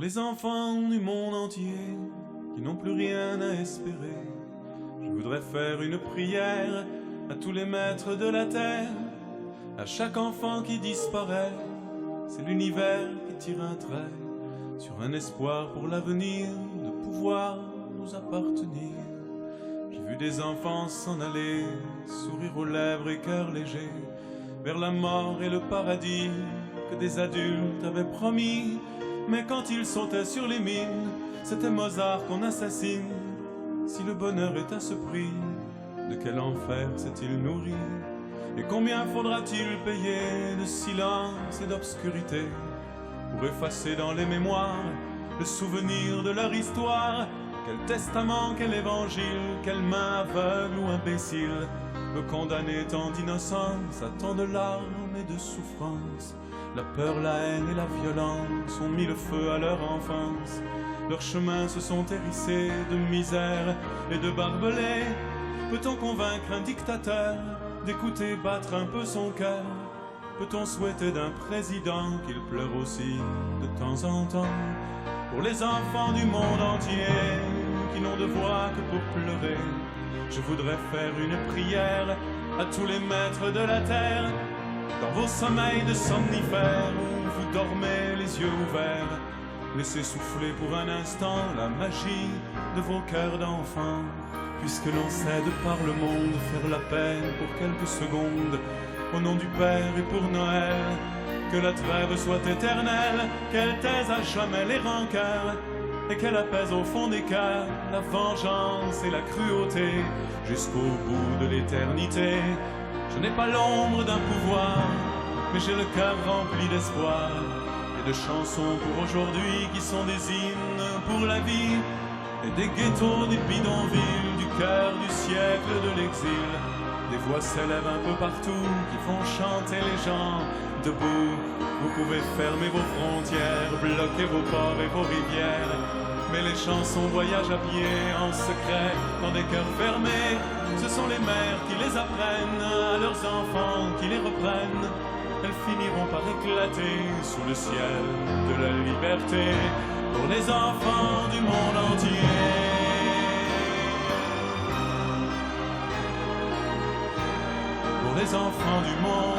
Les enfants du monde entier qui n'ont plus rien à espérer, je voudrais faire une prière à tous les maîtres de la terre. À chaque enfant qui disparaît, c'est l'univers qui tire un trait sur un espoir pour l'avenir de pouvoir nous appartenir. J'ai vu des enfants s'en aller, sourire aux lèvres et cœur léger, vers la mort et le paradis que des adultes avaient promis. Mais quand ils sautaient sur les mines, c'était Mozart qu'on assassine. Si le bonheur est à ce prix, de quel enfer s'est-il nourri? Et combien faudra-t-il payer de silence et d'obscurité pour effacer dans les mémoires le souvenir de leur histoire? Quel testament, quel évangile, quelle main aveugle ou imbécile me condamner tant d'innocence à tant de larmes et de souffrances? La peur, la haine et la violence ont mis le feu à leur enfance. Leurs chemins se sont hérissés de misère et de barbelés. Peut-on convaincre un dictateur d'écouter battre un peu son cœur? Peut-on souhaiter d'un président qu'il pleure aussi de temps en temps pour les enfants du monde entier qui n'ont de voix que pour pleurer? Je voudrais faire une prière à tous les maîtres de la terre. Dans vos sommeils de somnifères où vous dormez les yeux ouverts, laissez souffler pour un instant la magie de vos cœurs d'enfants. Puisque l'on sait de par le monde faire la peine pour quelques secondes, au nom du Père et pour Noël, que la trêve soit éternelle, qu'elle taise à jamais les rancœurs, et qu'elle apaise au fond des cœurs la vengeance et la cruauté, jusqu'au bout de l'éternité. Je n'ai pas l'ombre d'un pouvoir, mais j'ai le cœur rempli d'espoir et de chansons pour aujourd'hui qui sont des hymnes pour la vie, et des ghettos, des bidonvilles, du cœur du siècle de l'exil. Des voix s'élèvent un peu partout qui font chanter les gens debout. Vous pouvez fermer vos frontières, bloquer vos ports et vos rivières, mais les chansons voyagent à pied en secret dans des cœurs fermés. Ce sont les mères qui les apprennent à leurs enfants qui les reprennent. Elles finiront par éclater sous le ciel de la liberté pour les enfants du monde entier. Pour les enfants du monde